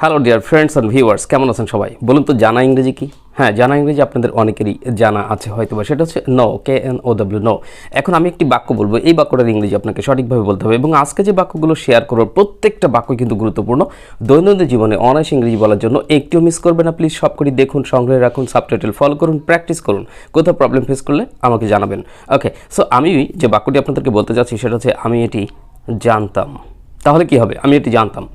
Hello dear friends and viewers, কেমন আছেন সবাই? বলুন তো জানা ইংরেজি কি? হ্যাঁ, জানা ইংরেজি আপনাদের অনেকেরই জানা আছে হয়তো বা, সেটা হচ্ছে নো, KNOW, নো। এখন আমি একটি বাক্য বলবো, এই বাক্যটার ইংরেজি আপনাকে সঠিকভাবে বলতে হবে, এবং আজকে যে বাক্যগুলো শেয়ার করব প্রত্যেকটা বাক্য কিন্তু গুরুত্বপূর্ণ দৈনন্দিন জীবনে অনায়াস ইংরেজি বলার জন্য। একটিও মিস করবে না প্লিজ, সবকটি দেখুন, সংগ্রহে রাখুন, সাবটাইটেল ফলো করুন, প্র্যাকটিস করুন। কোথাও প্রবলেম ফেস করলে আমাকে জানাবেন। ওকে, সো আমি যে বাক্যটি আপনাদেরকে বলতে চাচ্ছি সেটা হচ্ছে আমি এটি জানতাম। তাহলে কি হবে? আমি এটি জানতাম।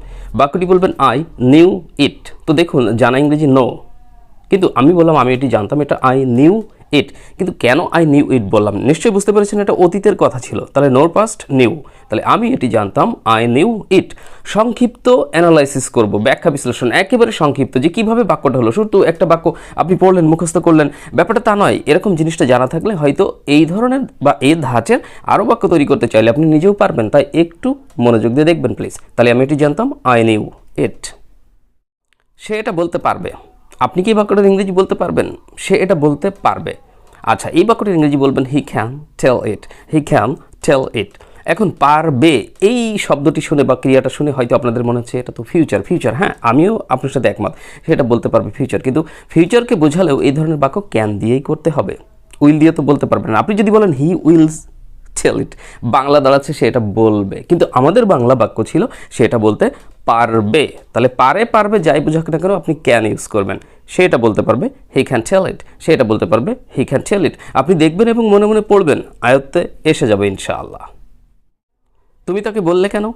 বাক্যটি বলবেন আই নিউ ইট। তো দেখুন, জানা ইংরেজি নো, কিন্তু আমি বললাম আমি এটি জানতাম, এটা আই নিউ ইট। কিন্তু কেন আই নিউ ইট বললাম? নিশ্চয়ই বুঝতে পেরেছেন এটা অতীতের কথা ছিল, তাহলে নোর পাস্ট নিউ। তাহলে আমি এটি জানতাম, আই নিউ ইট। সংক্ষিপ্ত অ্যানালাইসিস করব, ব্যাখ্যা বিশ্লেষণ, একেবারে সংক্ষিপ্ত, যে কীভাবে বাক্যটা হলো। শুধু একটা বাক্য আপনি পড়লেন, মুখস্থ করলেন, ব্যাপারটা তা নয়। এরকম জিনিসটা জানা থাকলে হয়তো এই ধরনের বা এই ধাঁচের আরও বাক্য তৈরি করতে চাইলে আপনি নিজেও পারবেন। তাই একটু মনোযোগ দিয়ে দেখবেন প্লিজ। তাহলে আমি এটি জানতাম, আই নিউ ইট। সে এটা বলতে পারবে। আপনি কি বাক্যটার ইংরেজি বলতে পারবেন? সে এটা বলতে পারবে। আচ্ছা, এই বাক্যটার ইংরেজি বলবেন he can tell it. He can tell ইট। এখন পারবে এই শব্দটি শুনে বা ক্রিয়াটা শুনে হয়তো আপনাদের মনে হচ্ছে এটা তো ফিউচার। হ্যাঁ, আমিও আপনার সাথে একমত, সেটা বলতে পারবে ফিউচার। কিন্তু ফিউচারকে বোঝালেও এই ধরনের বাক্য ক্যান দিয়েই করতে হবে, উইল দিয়ে তো বলতে পারবেন না। আপনি যদি বলেন হি উইলস টেল ইট, বাংলা দাঁড়াচ্ছে সে এটা বলবে, কিন্তু আমাদের বাংলা বাক্য ছিল সেটা বলতে পারবে। তাহলে পারবে যাই বোঝাক না কেন আপনি ক্যান ইউজ করবেন। সেটা বলতে পারবে হি ক্যান টেল ইট, সেটা বলতে পারবে হি ক্যান টেল ইট। আপনি দেখবেন এবং মনে মনে পড়বেন, আয়ত্তে এসে যাবে ইনশাআল্লাহ। তুমি তাকে বললে কেন?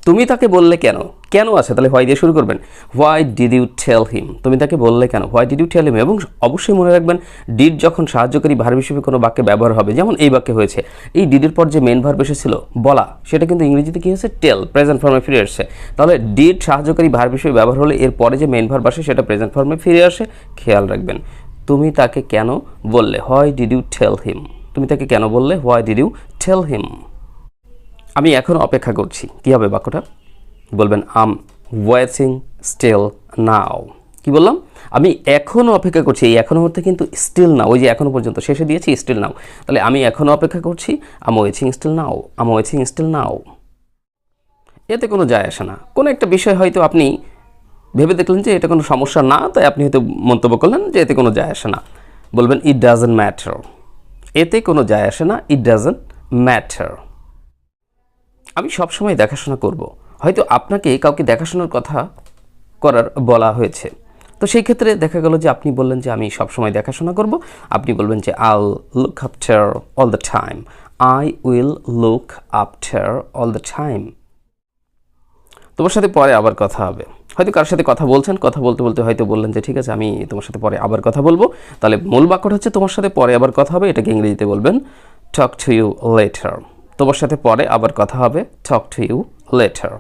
তুমি তাকে বললে কেন? কেন আছে, তাহলে হোয়াই দিয়ে শুরু করবেন। হোয়াই ডিড ইউ টেল হিম? তুমি তাকে বললে কেন? হোয়াই ডিড ইউ টেল হিম? এবং অবশ্যই মনে রাখবেন, ডিড যখন সাহায্যকারী ভার্ব হিসেবে কোনো বাক্যে ব্যবহার হবে, যেমন এই বাক্যে হয়েছে, এই ডিডের পর যে মেন ভার্ব এসেছিল বলা, সেটা কিন্তু ইংরেজিতে কি হয়েছে? টেল, প্রেজেন্ট ফর্মে ফিরে আসছে। তাহলে ডিড সাহায্যকারী ভার্ব হিসেবে ব্যবহার হলে এর পরে যে মেন ভার্ব আসে সেটা প্রেজেন্ট ফর্মে ফিরে আসে, খেয়াল রাখবেন। তুমি তাকে কেন বললে? হোয়াই ডিড ইউ টেল হিম? তুমি তাকে কেন বললে? হোয়াই ডিড ইউ টেল হিম? আমি এখন অপেক্ষা করছি। কী হবে বাক্যটা? বলবেন আম ওয়েটিং স্টিল নাও। কি বললাম? আমি এখনও অপেক্ষা করছি। এই এখনও অর্থে কিন্তু স্টিল নাও, ওই যে এখনও পর্যন্ত শেষে দিয়েছি স্টিল নাও। তাহলে আমি এখনও অপেক্ষা করছি, আম ওয়েটিং স্টিল নাও, আম ওয়েটিং স্টিল নাও। এতে কোনো যায় আসে না। কোনো একটা বিষয় হয়তো আপনি ভেবে দেখলেন যে এটা কোনো সমস্যা না, তাই আপনি হয়তো মন্তব্য করলেন যে এতে কোনো যায় আসে না। বলবেন ইট ডাজন্ট ম্যাটার। এতে কোনো যায় আসে না, ইট ডাজন্ট ম্যাটার। আমি সবসময় দেখাশোনা করব। হয়তো আপনাকে কাউকে দেখাশোনার কথা করার বলা হয়েছে, তো সেই ক্ষেত্রে দেখা গেল যে আপনি বললেন যে আমি সবসময় দেখাশোনা করব। আপনি বলবেন যে আইল look after all the time. I will look after all the time. তোমার সাথে পরে আবার কথা হবে। হয়তো কার সাথে কথা বলছেন, কথা বলতে বলতে হয়তো বললেন যে ঠিক আছে আমি তোমার সাথে পরে আবার কথা বলবো। তাহলে মূল বাক্যটা হচ্ছে তোমার সাথে পরে আবার কথা হবে। এটাকে ইংরেজিতে বলবেন টক টু ইউ লেটার। তোমার সাথে পরে আবার কথা হবে, টক টু ইউ লেটার।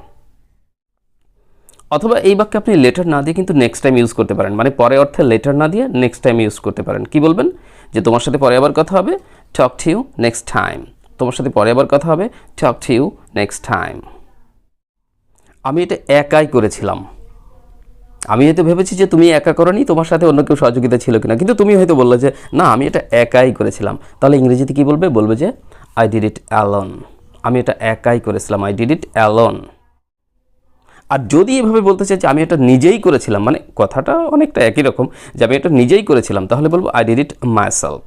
অথবা এই বাক্যে আপনি লেটার না দিয়ে কিন্তু নেক্সট টাইম ইউজ করতে পারেন, মানে পরে অর্থে লেটার না দিয়ে নেক্সট টাইম ইউজ করতে পারেন। কি বলবেন? যে তোমার সাথে পরে আবার কথা হবে, talk to you next time. তোমার সাথে পরে আবার কথা হবে, talk to you next time. আমি এটা একাই করেছিলাম। আমি হয়তো ভেবেছি যে তুমি একা করোনি, তোমার সাথে অন্য কেউ সহযোগিতা ছিল কিনা, কিন্তু তুমি হয়তো বললে যে না আমি এটা একাই করেছিলাম। তাহলে ইংরেজিতে কি বলবে? বলবে যে আই ডিড ইট অ্যালোন। আমি এটা একাই করেছিলাম, আই ডিড ইট অ্যালোন। আর যদি এভাবে বলতে চাই যে আমি এটা নিজেই করেছিলাম, মানে কথাটা অনেকটা একই রকম, যে আমি এটা নিজেই করেছিলাম, তাহলে বলবো আই ডিড ইট মাইসেলফ।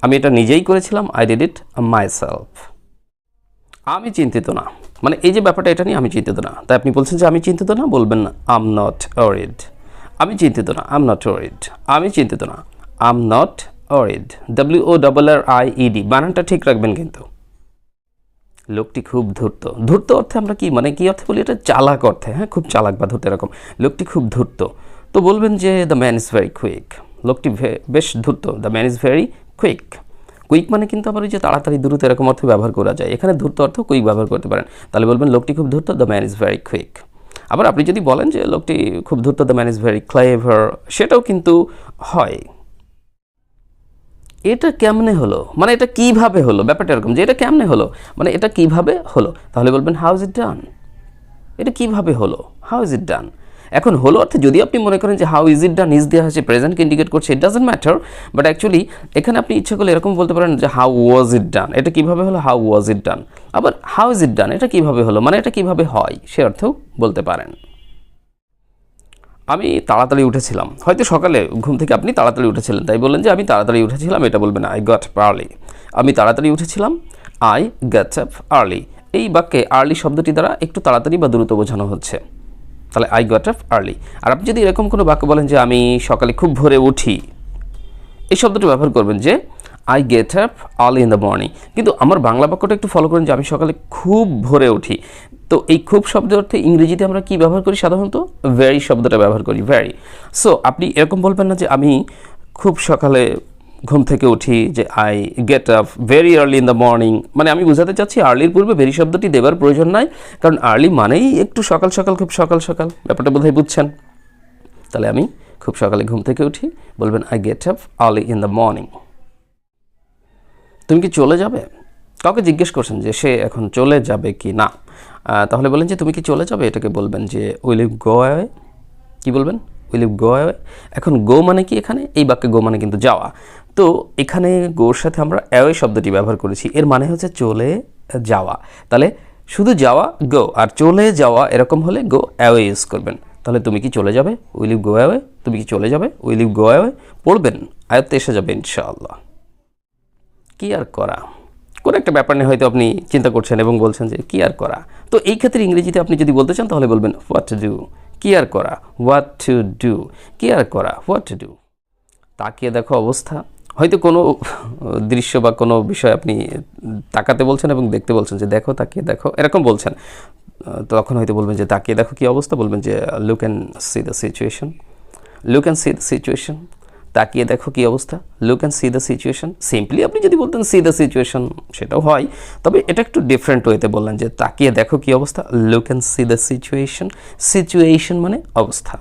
আমি এটা নিজেই করেছিলাম, আই ডিড ইট মাইসেলফ। আমি চিন্তিত না, মানে এই যে ব্যাপারটা, এটা নিয়ে আমি চিন্তিত না। তাই আপনি বলছেন যে আমি চিন্তিত না, বলবেন আম নট ওয়ারিড। আমি চিন্তিত না, আম নট ওয়ারিড। আমি চিন্তিত না, আম নট ওয়ারিড। WORRIED, বানানটা ঠিক রাখবেন কিন্তু। লোকটি খুব ধূর্ত। ধূর্ত অর্থে আমরা কি, মানে কি অর্থে বলি? এটা চালাক অর্থে, হ্যাঁ, খুব চালাক বা ধূর্ত এরকম। লোকটি খুব ধূর্ত, তো বলবেন যে the man is very quick. লোকটি বেশ ধূর্ত, the man is very quick. Quick মানে কিন্তু আবার ওই যে তাড়াতাড়ি, দ্রুত এরকম অর্থে ব্যবহার করা যায়। এখানে ধূর্ত অর্থ কুইক ব্যবহার করতে পারেন। তাহলে বলবেন লোকটি খুব ধূর্ত, the man is very quick. আবার আপনি যদি বলেন যে লোকটি খুব ধূর্ত, the man is very clever, সেটাও কিন্তু হয়। এটা কেমনে হলো, মানে এটা কিভাবে হলো, ব্যাপারটা এরকম যে এটা কেমনে হলো, মানে এটা কিভাবে হলো। তাহলে বলবেন হাউ ইজ ইট ডান। এটা কিভাবে হলো, হাউ ইজ ইট ডান। এখন হলো অর্থে যদি আপনি মনে করেন যে how is it done is দেওয়া হচ্ছে, প্রেজেন্টকে ইন্ডিকেট করছে, it doesn't matter. But actually এখানে আপনি ইচ্ছা করলে এরকম বলতে পারেন যে হাউ ওয়াজ ইট ডান। এটা কিভাবে হলো, হাউ ওয়াজ ইট ডান। আবার হাউ ইজ ইট ডান, এটা কিভাবে হলো, মানে এটা কিভাবে হয়, সে অর্থেও বলতে পারেন। আমি তাড়াতাড়ি উঠেছিলাম। হয়তো সকালে ঘুম থেকে আপনি তাড়াতাড়ি উঠেছিলেন, তাই বললেন যে আমি তাড়াতাড়ি উঠেছিলাম, এটা বলবেন আই গট আপ আর্লি। আমি তাড়াতাড়ি উঠেছিলাম, আই গট আপ আর্লি। এই বাক্যে আর্লি শব্দটি দ্বারা একটু তাড়াতাড়ি বা দ্রুত বোঝানো হচ্ছে, তাহলে আই গট আপ আর্লি। আর আপনি যদি এরকম কোনো বাক্য বলেন যে আমি সকালে খুব ভোরে উঠি, এই শব্দটি ব্যবহার করবেন যে I get up early in the morning. কিন্তু আমার বাংলা বাক্যটা একটু ফলো করেন যে আমি সকালে খুব ভোরে উঠি। তো এই খুব শব্দের অর্থে ইংরেজিতে আমরা কি ব্যবহার করি সাধারণত? ভেরি শব্দটা ব্যবহার করি, ভেরি। সো আপনি এরকম বলবেন না যে আমি খুব সকালে ঘুম থেকে উঠি, যে I get up very early in the morning. মানে আমি বোঝাতে চাচ্ছি আর্লির পূর্বে ভেরি শব্দটি দেবার প্রয়োজন নাই, কারণ আর্লি মানেই একটু সকাল সকাল, খুব সকাল সকাল। ব্যাপারটা বোধহয় বুঝছেন। তাহলে আমি খুব সকালে ঘুম থেকে উঠি, বলবেন I get up early in the morning. তুমি কি চলে যাবে? কাউকে জিজ্ঞেস করছেন যে সে এখন চলে যাবে কি না, তাহলে বলেন যে তুমি কি চলে যাবে, এটাকে বলবেন যে উইল ইউ গো অ্যাওয়ে। কী বলবেন? Will you go away. এখন গো মানে কি এখানে? এই বাক্যে গো মানে কিন্তু যাওয়া। তো এখানে গোর সাথে আমরা অ্যাওয়ে শব্দটি ব্যবহার করেছি, এর মানে হচ্ছে চলে যাওয়া। তাহলে শুধু যাওয়া গো, আর চলে যাওয়া এরকম হলে গো অ্যাওয়ে ইউজ করবেন। তাহলে তুমি কি চলে যাবে? Will you go away. তুমি কি চলে যাবে? Will you go away. পড়বেন, আয়ত্তে এসে যাবে ইনশাআল্লাহ। কি আর করা, কোনো একটা ব্যাপার নিয়ে হয়তো আপনি চিন্তা করছেন এবং বলছেন যে কি আর করা। তো এই ক্ষেত্রে ইংরেজিতে আপনি যদি বলতে চান তাহলে বলবেন হোয়াট টু ডু। কি আর করা, হোয়াট টু ডু। কি আর করা, হোয়াট টু ডু। তাকিয়ে দেখো অবস্থা, হয়তো কোনো দৃশ্য বা কোনো বিষয় আপনি তাকাতে বলছেন এবং দেখতে বলছেন যে দেখো, তাকিয়ে দেখো, এরকম বলছেন। তখন হয়তো বলবেন যে তাকিয়ে দেখো কি অবস্থা, বলবেন যে look and C the situation. Look and C the situation, তাকিয়ে দেখো কি অবস্থা, look and C the situation. Simply আপনি যদি বলতেন সি দ্য সিচুয়েশন, সেটাও হয়, তবে এটা একটু ডিফারেন্ট ওয়েতে বললেন যে তাকিয়ে দেখো কি অবস্থা, look and C the situation. Situation মানে অবস্থা।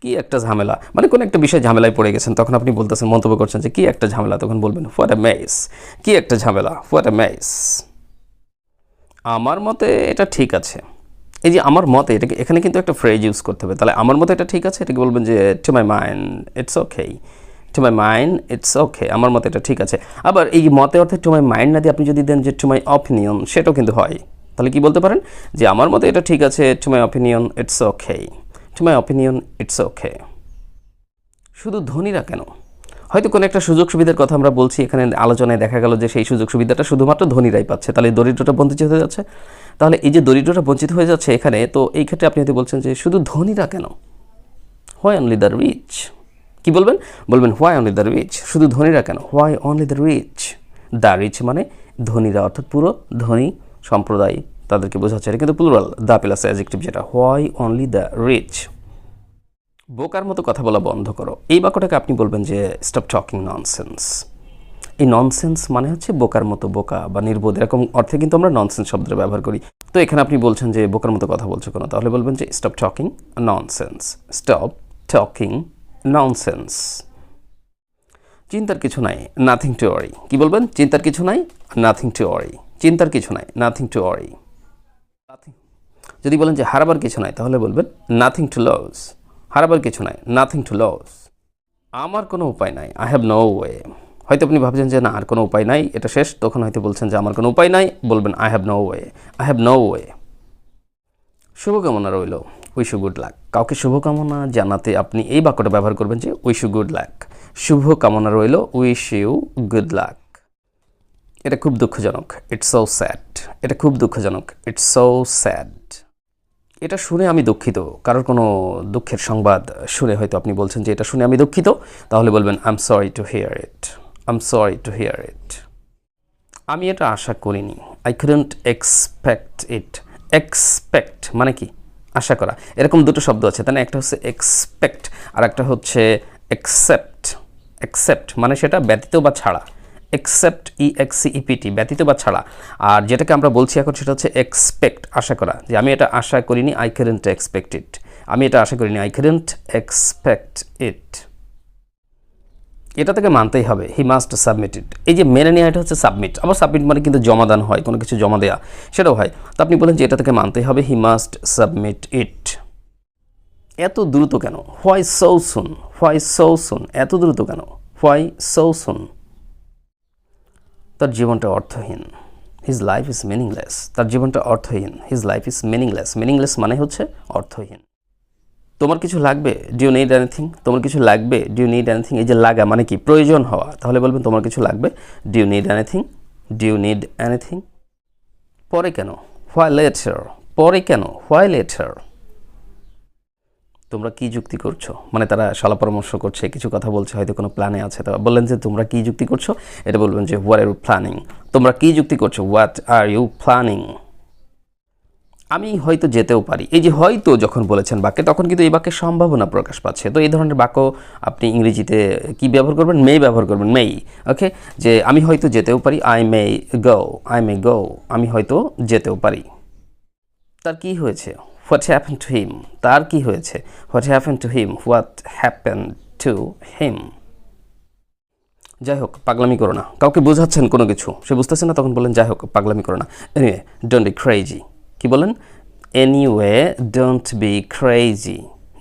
কি একটা ঝামেলা, মানে কোনো একটা বিষয় ঝামেলায় পড়ে গেছেন, তখন আপনি বলতেছেন, মন্তব্য করছেন যে কি একটা ঝামেলা, তখন বলবেন হোয়াট আ মেস। কি একটা ঝামেলা, হোয়াট আ মেস। আমার মতে এটা ঠিক আছে। এই যে আমার মতে, এটাকে এখানে কিন্তু একটা ফ্রেজ ইউজ করতে হবে। তাহলে আমার মতে এটা ঠিক আছে, এটাকে বলবেন যে to my mind it's okay. To my mind it's okay, আমার মতে এটা ঠিক আছে। আবার এই মতে অর্থে টু মাই মাইন্ড না দিয়ে আপনি যদি দেন যে টু মাই অপিনিয়ন, সেটাও কিন্তু হয়। তাহলে কি বলতে পারেন যে আমার মতে এটা ঠিক আছে, to my opinion it's okay. To my opinion it's okay. শুধু ধনীরা কেন? হয়তো কোনো একটা সুযোগ সুবিধার কথা আমরা বলছি, এখানে আলোচনায় দেখা গেল যে সেই সুযোগ সুবিধাটা শুধুমাত্র ধনীরাই পাচ্ছে, তাহলে দরিদ্রটা বঞ্চিত হয়ে যাচ্ছে। তাহলে এই যে দরিদ্রটা বঞ্চিত হয়ে যাচ্ছে এখানে, তো এই ক্ষেত্রে আপনি হয়তো বলছেন যে শুধু ধনীরা কেন, হোয়াই অনলি দ্য রিচ। কী বলবেন? বলবেন হোয়াই অনলি দ্য রিচ। শুধু ধনীরা কেন, why only the rich. The rich মানে ধনীরা, অর্থাৎ পুরো ধনী সম্প্রদায়, তাদেরকে বোঝাচ্ছে। এটা কিন্তু প্লুরাল, দ্য প্লাস অ্যাডজেক্টিভ, যেটা হোয়াই অনলি দ্য রিচ। বোকার মতো কথা বলা বন্ধ করো, এই বাক্যটাকে আপনি বলবেন যে স্টপ টকিং ননসেন্স। এই ননসেন্স মানে হচ্ছে বোকার মতো, বোকা বা নির্বোধ, এরকম অর্থে কিন্তু আমরা ননসেন্স শব্দটা ব্যবহার করি। তো এখানে আপনি বলছেন যে বোকার মতো কথা বলছো কেন, তাহলে বলবেন যে stop talking nonsense. Stop talking nonsense. চিন্তার কিছু নাই, নাথিং টু ওয়ারি। কি বলবেন? চিন্তার কিছু নাই, নাথিং টু ওয়ারি। চিন্তার কিছু নাই, নাথিং টু ওয়ারি। যদি বলেন যে হারাবার কিছু নাই, তাহলে বলবেন নাথিং টু লস। হারাবার কিছু নাই, নাথিং টু লস। আমার কোনো উপায় নাই, আই হ্যাভ নো ওয়ে। হয়তো আপনি ভাবছেন যে না আর কোনো উপায় নাই, এটা শেষ, তখন হয়তো বলছেন যে আমার কোনো উপায় নাই, বলবেন I have no way. I have no way. শুভকামনা রইল, উইশ ইউ গুড লাক। কাউকে শুভকামনা জানাতে আপনি এই বাক্যটা ব্যবহার করবেন যে উইশ ইউ গুড লাক। শুভকামনা রইল, উইশ ইউ গুড লাক। এটা খুব দুঃখজনক, ইটস সো স্যাড। এটা খুব দুঃখজনক, ইটস সো স্যাড। এটা শুনে আমি দুঃখিত। কারোর কোনো দুঃখের সংবাদ শুনে হয়তো আপনি বলছেন যে এটা শুনে আমি দুঃখিত, তাহলে বলবেন I am sorry to hear it. I am sorry to hear it. আমি এটা আশা করিনি, I couldn't expect it. Expect মানে কি? আশা করা। এরকম দুটো শব্দ আছে, তাই না? একটা হচ্ছে এক্সপেক্ট আর একটা হচ্ছে অ্যাকসেপ্ট। অ্যাকসেপ্ট মানে সেটা ব্যতীত বা ছাড়া। এক্সেপ্ট, ইএক্সিইপিটি, ব্যতীত বা ছাড়া। আর যেটাকে আমরা বলছি এখন সেটা হচ্ছে এক্সপেক্ট, আশা করা। যে আমি এটা আশা করিনি, আই কুডন্ট এক্সপেক্ট ইট। আমি এটা আশা করিনি, আই কুডন্ট এক্সপেক্ট ইট। এটা থেকে মানতেই হবে, হি মাস্ট সাবমিট ইট। এই যে মেনে নেওয়া, এটা হচ্ছে সাবমিট। আবার সাবমিট মানে কিন্তু জমাদান হয়, কোনো কিছু জমা দেওয়া, সেটাও হয়। তো আপনি বলেন যে এটা থেকে মানতেই হবে, হি মাস্ট সাবমিট ইট। এত দ্রুত কেন, why so soon. Why so soon, এত দ্রুত কেন, হোয়াই সো সুন। তার জীবনটা অর্থহীন, হিজ লাইফ ইজ মিনিংলেস। তার জীবনটা অর্থহীন, his life is meaningless. Meaningless মানে হচ্ছে অর্থহীন। তোমার কিছু লাগবে, ডু ইউ নিড এনিথিং, তোমার কিছু লাগবে, ডু ইউ নিড এনিথিং। এই যে লাগা মানে কি, প্রয়োজন হওয়া, তাহলে বলবেন তোমার কিছু লাগবে, do you need anything, do you need anything. পরে কেন, হোয়াই লেটার, পরে কেন, হোয়াই লেটার। তোমরা কি যুক্তি করছো, মানে তারা শালা পরামর্শ করছে, কিছু কথা বলছে, হয়তো কোনো প্ল্যানে আছে, তো বললেন যে তোমরা কি যুক্তি করছো, এটা বলবেন যে হোয়াট আর ইউ প্ল্যানিং, তোমরা কি যুক্তি করছো, হোয়াট আর ইউ প্ল্যানিং। আমি হয়তো যেতেও পারি, এই যে হয়তো যখন বলেছেন বাক্যে, তখন কিন্তু এই বাক্যের সম্ভাবনা প্রকাশ পাচ্ছে। তো এই ধরনের বাক্য আপনি ইংরেজিতে কি ব্যবহার করবেন, মে ব্যবহার করবেন, মেই। ওকে, যে আমি হয়তো যেতেও পারি, I may go, I may গো, আমি হয়তো যেতেও পারি। তার কি হয়েছে, হোয়াট হ্যাপেন টু হিম, তার কি হয়েছে, what happen to him, what happen to him. যাই হোক, পাগলামি করো না, কাউকে বোঝাচ্ছেন কোনো কিছু, সে বুঝতেছে না, তখন বলেন যাই হোক, পাগলামি করো না। এনিওয়ে, ডোন্ট বি ক্রেজি, কি বলেন, এনিওয়ে ডোন্ট বি ক্রেজি,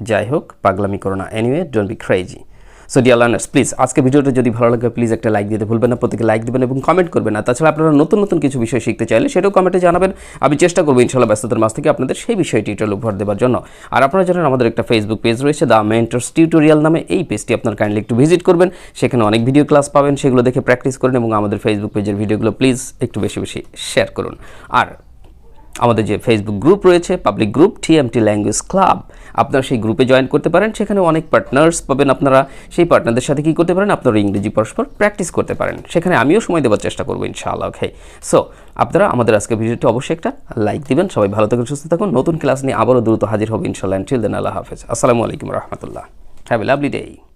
যাই হোক পাগলামি করো না, anyway don't be crazy. So dear learners, please আজকে ভিডিওটা যদি ভালো লাগে প্লিজ একটা লাইক দিতে ভুলবেন না, প্রত্যেকে লাইক দেবেন এবং কমেন্ট করবেন না। তাছাড়া আপনারা নতুন নতুন কিছু বিষয় শিখতে চাইলে সেটাও কমেন্টে জানাবেন, আমি চেষ্টা করবো ইনশাআল্লাহ ব্যস্ততার মাঝ থেকে আপনাদের সেই বিষয়টি এটা উপহার দেওয়ার জন্য। আর আপনারা জানেন আমাদের একটা ফেসবুক পেজ রয়েছে, দ্য মেন্টরস টিউটোরিয়াল নামে, এই পেজটি আপনার কাইন্ডলি একটু ভিজিট করবেন, সেখানে অনেক ভিডিও ক্লাস পাবেন, সেগুলো দেখে প্র্যাকটিস করুন এবং আমাদের ফেসবুক পেজের ভিডিওগুলো প্লিজ একটু বেশি বেশি শেয়ার করুন। আর আমাদের যে ফেসবুক গ্রুপ রয়েছে, public group TMT language club, আপনারা সেই গ্রুপে জয়েন করতে পারেন, সেখানে অনেক পার্টনার্স পাবেন, আপনারা সেই পার্টনারদের সাথে কী করতে পারেন, আপনারা ইংরেজি পরস্পর প্র্যাকটিস করতে পারেন, সেখানে আমিও সময় দেওয়ার চেষ্টা করবো ইনশাআল্লাহ। ওকে, সো আপনারা আমাদের আজকে ভিডিওটি অবশ্যই একটা লাইক দিবেন। সবাই ভালো থাকুন, সুস্থ থাকুন, নতুন ক্লাস নিয়ে আবারও দ্রুত হাজির হবে ইনশাআল্লাহ। আনটিল দেন, আল্লাহ হাফেজ, আসসালামু আলাইকুম রহমতুল্লাহ, হ্যাভ এ লাভলি ডে।